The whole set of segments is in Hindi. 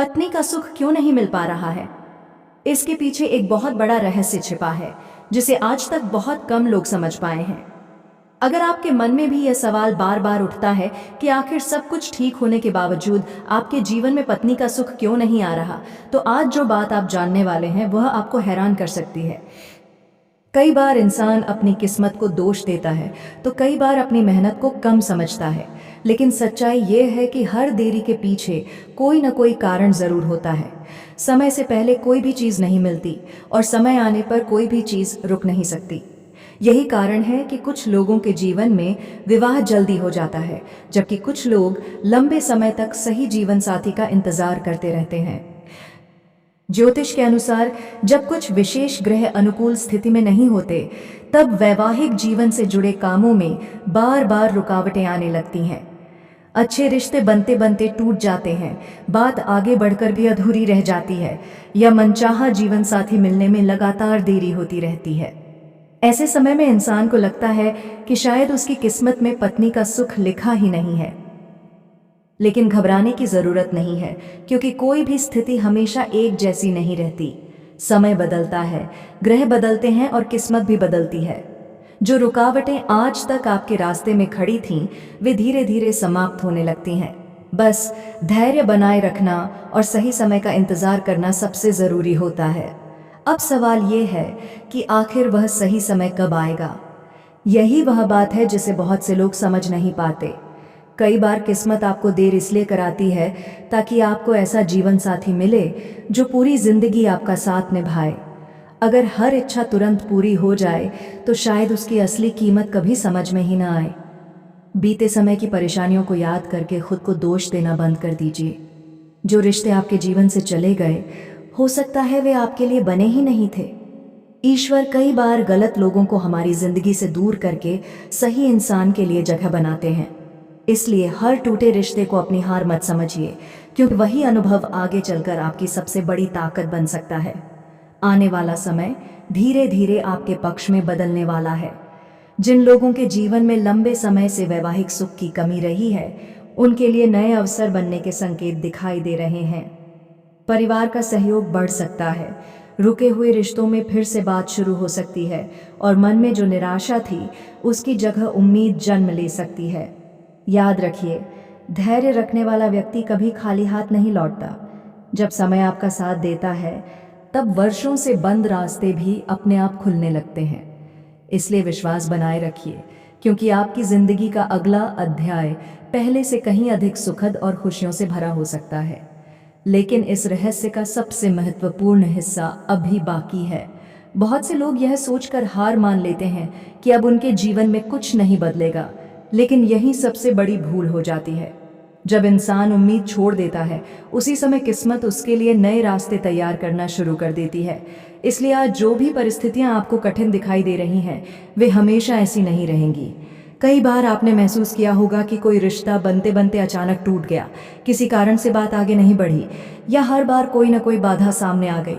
पत्नी का सुख क्यों नहीं मिल पा रहा है? इसके पीछे एक बहुत बड़ा रहस्य छिपा है, जिसे आज तक बहुत कम लोग समझ पाए हैं। अगर आपके मन में भी यह सवाल बार बार उठता है कि आखिर सब कुछ ठीक होने के बावजूद आपके जीवन में पत्नी का सुख क्यों नहीं आ रहा, तो आज जो बात आप जानने वाले हैं वह आपको हैरान कर सकती है। कई बार इंसान अपनी किस्मत को दोष देता है, तो कई बार अपनी मेहनत को कम समझता है। लेकिन सच्चाई ये है कि हर देरी के पीछे कोई न कोई कारण जरूर होता है। समय से पहले कोई भी चीज़ नहीं मिलती और समय आने पर कोई भी चीज़ रुक नहीं सकती। यही कारण है कि कुछ लोगों के जीवन में विवाह जल्दी हो जाता है, जबकि कुछ लोग लंबे समय तक सही जीवन साथी का इंतजार करते रहते हैं। ज्योतिष के अनुसार जब कुछ विशेष ग्रह अनुकूल स्थिति में नहीं होते, तब वैवाहिक जीवन से जुड़े कामों में बार बार रुकावटें आने लगती हैं। अच्छे रिश्ते बनते बनते टूट जाते हैं, बात आगे बढ़कर भी अधूरी रह जाती है, या मनचाहा जीवन साथी मिलने में लगातार देरी होती रहती है। ऐसे समय में इंसान को लगता है कि शायद उसकी किस्मत में पत्नी का सुख लिखा ही नहीं है। लेकिन घबराने की जरूरत नहीं है, क्योंकि कोई भी स्थिति हमेशा एक जैसी नहीं रहती। समय बदलता है, ग्रह बदलते हैं और किस्मत भी बदलती है। जो रुकावटें आज तक आपके रास्ते में खड़ी थीं, वे धीरे धीरे समाप्त होने लगती हैं। बस धैर्य बनाए रखना और सही समय का इंतजार करना सबसे जरूरी होता है। अब सवाल ये है कि आखिर वह सही समय कब आएगा। यही वह बात है जिसे बहुत से लोग समझ नहीं पाते। कई बार किस्मत आपको देर इसलिए कराती है ताकि आपको ऐसा जीवन साथी मिले जो पूरी जिंदगी आपका साथ निभाए। अगर हर इच्छा तुरंत पूरी हो जाए तो शायद उसकी असली कीमत कभी समझ में ही ना आए। बीते समय की परेशानियों को याद करके खुद को दोष देना बंद कर दीजिए। जो रिश्ते आपके जीवन से चले गए, हो सकता है वे आपके लिए बने ही नहीं थे। ईश्वर कई बार गलत लोगों को हमारी जिंदगी से दूर करके सही इंसान के लिए जगह बनाते हैं। इसलिए हर टूटे रिश्ते को अपनी हार मत समझिए, क्योंकि वही अनुभव आगे चलकर आपकी सबसे बड़ी ताकत बन सकता है। आने वाला समय धीरे धीरे आपके पक्ष में बदलने वाला है। जिन लोगों के जीवन में लंबे समय से वैवाहिक सुख की कमी रही है, उनके लिए नए अवसर बनने के संकेत दिखाई दे रहे हैं। परिवार का सहयोग बढ़ सकता है, रुके हुए रिश्तों में फिर से बात शुरू हो सकती है, और मन में जो निराशा थी उसकी जगह उम्मीद जन्म ले सकती है। याद रखिए, धैर्य रखने वाला व्यक्ति कभी खाली हाथ नहीं लौटता। जब समय आपका साथ देता है, तब वर्षों से बंद रास्ते भी अपने आप खुलने लगते हैं। इसलिए विश्वास बनाए रखिए, क्योंकि आपकी जिंदगी का अगला अध्याय पहले से कहीं अधिक सुखद और खुशियों से भरा हो सकता है। लेकिन इस रहस्य का सबसे महत्वपूर्ण हिस्सा अभी बाकी है। बहुत से लोग यह सोचकर हार मान लेते हैं कि अब उनके जीवन में कुछ नहीं बदलेगा, लेकिन यही सबसे बड़ी भूल हो जाती है। जब इंसान उम्मीद छोड़ देता है, उसी समय किस्मत उसके लिए नए रास्ते तैयार करना शुरू कर देती है। इसलिए आज जो भी परिस्थितियां आपको कठिन दिखाई दे रही हैं, वे हमेशा ऐसी नहीं रहेंगी। कई बार आपने महसूस किया होगा कि कोई रिश्ता बनते बनते अचानक टूट गया, किसी कारण से बात आगे नहीं बढ़ी, या हर बार कोई ना कोई बाधा सामने आ गई।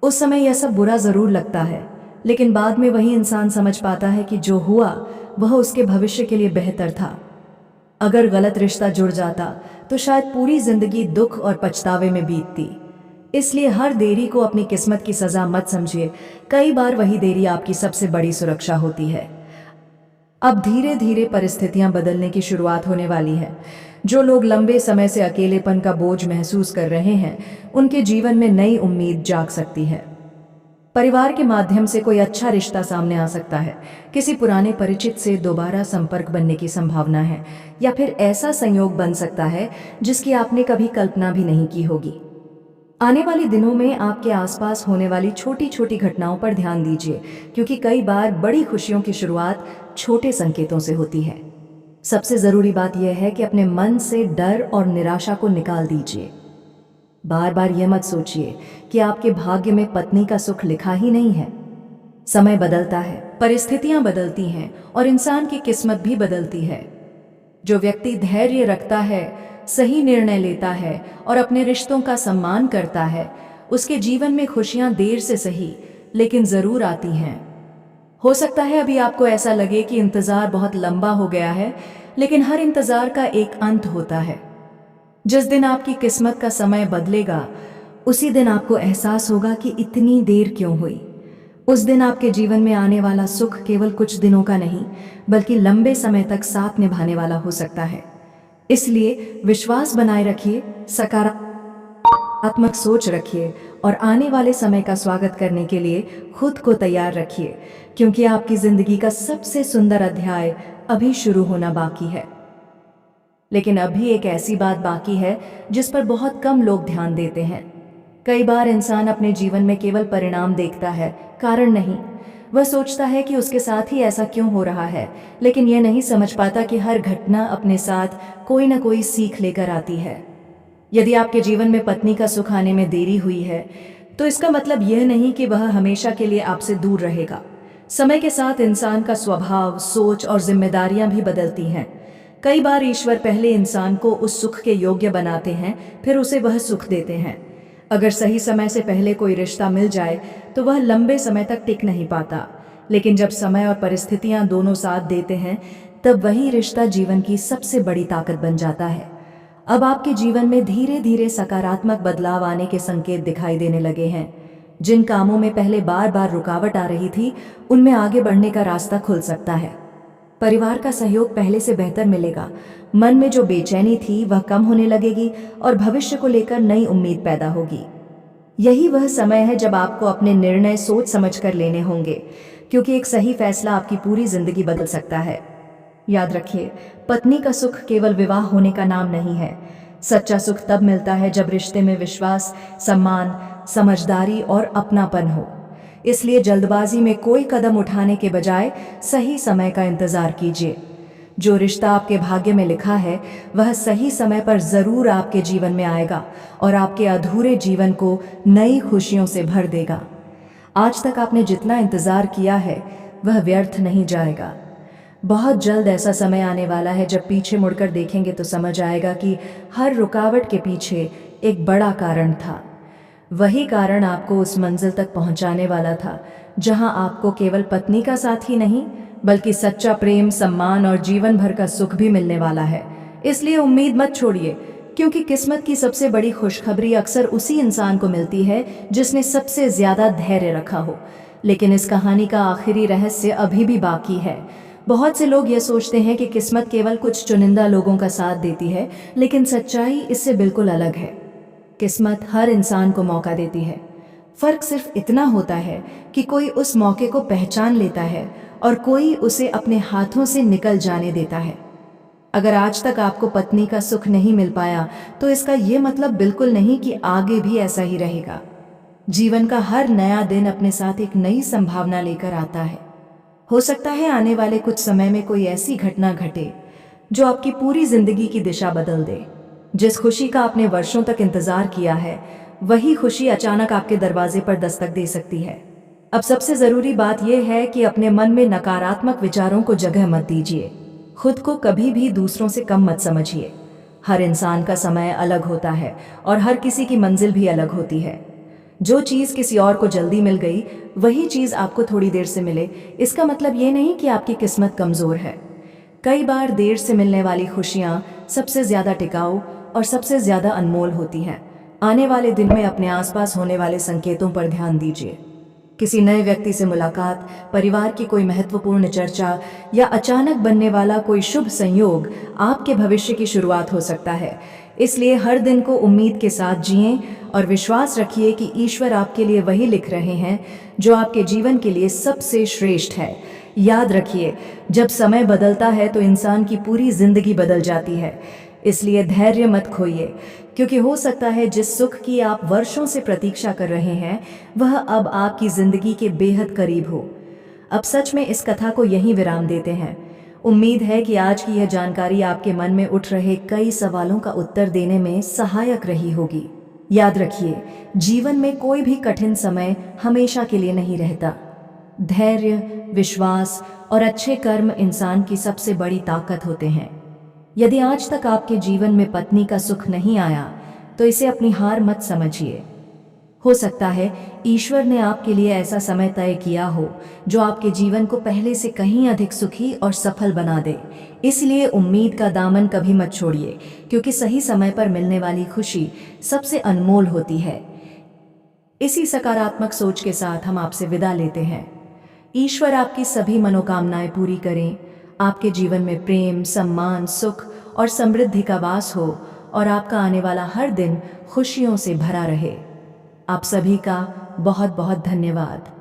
उस समय यह सब बुरा जरूर लगता है, लेकिन बाद में वही इंसान समझ पाता है कि जो हुआ वह उसके भविष्य के लिए बेहतर था। अगर गलत रिश्ता जुड़ जाता तो शायद पूरी जिंदगी दुख और पछतावे में बीतती। इसलिए हर देरी को अपनी किस्मत की सजा मत समझिए। कई बार वही देरी आपकी सबसे बड़ी सुरक्षा होती है। अब धीरे धीरे परिस्थितियां बदलने की शुरुआत होने वाली है। जो लोग लंबे समय से अकेलेपन का बोझ महसूस कर रहे हैं, उनके जीवन में नई उम्मीद जाग सकती है। परिवार के माध्यम से कोई अच्छा रिश्ता सामने आ सकता है, किसी पुराने परिचित से दोबारा संपर्क बनने की संभावना है, या फिर ऐसा संयोग बन सकता है जिसकी आपने कभी कल्पना भी नहीं की होगी। आने वाले दिनों में आपके आसपास होने वाली छोटी छोटी घटनाओं पर ध्यान दीजिए, क्योंकि कई बार बड़ी खुशियों की शुरुआत छोटे संकेतों से होती है। सबसे जरूरी बात यह है कि अपने मन से डर और निराशा को निकाल दीजिए। बार बार यह मत सोचिए कि आपके भाग्य में पत्नी का सुख लिखा ही नहीं है। समय बदलता है, परिस्थितियां बदलती हैं और इंसान की किस्मत भी बदलती है। जो व्यक्ति धैर्य रखता है, सही निर्णय लेता है और अपने रिश्तों का सम्मान करता है, उसके जीवन में खुशियां देर से सही लेकिन जरूर आती हैं। हो सकता है अभी आपको ऐसा लगे कि इंतजार बहुत लंबा हो गया है, लेकिन हर इंतजार का एक अंत होता है। जिस दिन आपकी किस्मत का समय बदलेगा, उसी दिन आपको एहसास होगा कि इतनी देर क्यों हुई। उस दिन आपके जीवन में आने वाला सुख केवल कुछ दिनों का नहीं, बल्कि लंबे समय तक साथ निभाने वाला हो सकता है। इसलिए विश्वास बनाए रखिए, सकारात्मक सोच रखिए और आने वाले समय का स्वागत करने के लिए खुद को तैयार रखिए, क्योंकि आपकी जिंदगी का सबसे सुंदर अध्याय अभी शुरू होना बाकी है। लेकिन अभी एक ऐसी बात बाकी है जिस पर बहुत कम लोग ध्यान देते हैं। कई बार इंसान अपने जीवन में केवल परिणाम देखता है, कारण नहीं। वह सोचता है कि उसके साथ ही ऐसा क्यों हो रहा है, लेकिन यह नहीं समझ पाता कि हर घटना अपने साथ कोई ना कोई सीख लेकर आती है। यदि आपके जीवन में पत्नी का सुख आने में देरी हुई है, तो इसका मतलब यह नहीं कि वह हमेशा के लिए आपसे दूर रहेगा। समय के साथ इंसान का स्वभाव, सोच और जिम्मेदारियां भी बदलती हैं। कई बार ईश्वर पहले इंसान को उस सुख के योग्य बनाते हैं, फिर उसे वह सुख देते हैं। अगर सही समय से पहले कोई रिश्ता मिल जाए तो वह लंबे समय तक टिक नहीं पाता, लेकिन जब समय और परिस्थितियां दोनों साथ देते हैं, तब वही रिश्ता जीवन की सबसे बड़ी ताकत बन जाता है। अब आपके जीवन में धीरे धीरे सकारात्मक बदलाव आने के संकेत दिखाई देने लगे हैं। जिन कामों में पहले बार बार रुकावट आ रही थी, उनमें आगे बढ़ने का रास्ता खुल सकता है। परिवार का सहयोग पहले से बेहतर मिलेगा। मन में जो बेचैनी थी वह कम होने लगेगी और भविष्य को लेकर नई उम्मीद पैदा होगी। यही वह समय है जब आपको अपने निर्णय सोच समझकर लेने होंगे, क्योंकि एक सही फैसला आपकी पूरी जिंदगी बदल सकता है। याद रखिए, पत्नी का सुख केवल विवाह होने का नाम नहीं है। सच्चा सुख तब मिलता है जब रिश्ते में विश्वास, सम्मान, समझदारी और अपनापन हो। इसलिए जल्दबाजी में कोई कदम उठाने के बजाय सही समय का इंतजार कीजिए। जो रिश्ता आपके भाग्य में लिखा है, वह सही समय पर जरूर आपके जीवन में आएगा और आपके अधूरे जीवन को नई खुशियों से भर देगा। आज तक आपने जितना इंतजार किया है, वह व्यर्थ नहीं जाएगा। बहुत जल्द ऐसा समय आने वाला है जब पीछे मुड़कर देखेंगे तो समझ आएगा कि हर रुकावट के पीछे एक बड़ा कारण था। वही कारण आपको उस मंजिल तक पहुंचाने वाला था, जहां आपको केवल पत्नी का साथ ही नहीं, बल्कि सच्चा प्रेम, सम्मान और जीवन भर का सुख भी मिलने वाला है। इसलिए उम्मीद मत छोड़िए, क्योंकि किस्मत की सबसे बड़ी खुशखबरी अक्सर उसी इंसान को मिलती है जिसने सबसे ज्यादा धैर्य रखा हो। लेकिन इस कहानी का आखिरी रहस्य अभी भी बाकी है। बहुत से लोग ये सोचते हैं कि किस्मत केवल कुछ चुनिंदा लोगों का साथ देती है, लेकिन सच्चाई इससे बिल्कुल अलग है। किस्मत हर इंसान को मौका देती है। फर्क सिर्फ इतना होता है कि कोई उस मौके को पहचान लेता है और कोई उसे अपने हाथों से निकल जाने देता है। अगर आज तक आपको पत्नी का सुख नहीं मिल पाया, तो इसका ये मतलब बिल्कुल नहीं कि आगे भी ऐसा ही रहेगा। जीवन का हर नया दिन अपने साथ एक नई संभावना लेकर आता है। हो सकता है आने वाले कुछ समय में कोई ऐसी घटना घटे जो आपकी पूरी जिंदगी की दिशा बदल दे। जिस खुशी का आपने वर्षों तक इंतजार किया है, वही खुशी अचानक आपके दरवाजे पर दस्तक दे सकती है। अब सबसे जरूरी बात यह है कि अपने मन में नकारात्मक विचारों को जगह मत दीजिए। खुद को कभी भी दूसरों से कम मत समझिए। हर इंसान का समय अलग होता है और हर किसी की मंजिल भी अलग होती है। जो चीज़ किसी और को जल्दी मिल गई, वही चीज़ आपको थोड़ी देर से मिले, इसका मतलब ये नहीं कि आपकी किस्मत कमज़ोर है। कई बार देर से मिलने वाली खुशियाँ सबसे ज़्यादा टिकाऊ और सबसे ज़्यादा अनमोल होती हैं। आने वाले दिन में अपने आसपास होने वाले संकेतों पर ध्यान दीजिए। किसी नए व्यक्ति से मुलाकात, परिवार की कोई महत्वपूर्ण चर्चा या अचानक बनने वाला कोई शुभ संयोग आपके भविष्य की शुरुआत हो सकता है। इसलिए हर दिन को उम्मीद के साथ जिएं और विश्वास रखिए कि ईश्वर आपके लिए वही लिख रहे हैं जो आपके जीवन के लिए सबसे श्रेष्ठ है। याद रखिए, जब समय बदलता है तो इंसान की पूरी जिंदगी बदल जाती है। इसलिए धैर्य मत खोइए, क्योंकि हो सकता है जिस सुख की आप वर्षों से प्रतीक्षा कर रहे हैं, वह अब आपकी जिंदगी के बेहद करीब हो। अब सच में इस कथा को यहीं विराम देते हैं। उम्मीद है कि आज की यह जानकारी आपके मन में उठ रहे कई सवालों का उत्तर देने में सहायक रही होगी। याद रखिए, जीवन में कोई भी कठिन समय हमेशा के लिए नहीं रहता। धैर्य, विश्वास और अच्छे कर्म इंसान की सबसे बड़ी ताकत होते हैं। यदि आज तक आपके जीवन में पत्नी का सुख नहीं आया, तो इसे अपनी हार मत समझिए। हो सकता है ईश्वर ने आपके लिए ऐसा समय तय किया हो जो आपके जीवन को पहले से कहीं अधिक सुखी और सफल बना दे। इसलिए उम्मीद का दामन कभी मत छोड़िए, क्योंकि सही समय पर मिलने वाली खुशी सबसे अनमोल होती है। इसी सकारात्मक सोच के साथ हम आपसे विदा लेते हैं। ईश्वर आपकी सभी मनोकामनाएं पूरी करें, आपके जीवन में प्रेम, सम्मान, सुख और समृद्धि का वास हो और आपका आने वाला हर दिन खुशियों से भरा रहे। आप सभी का बहुत बहुत धन्यवाद।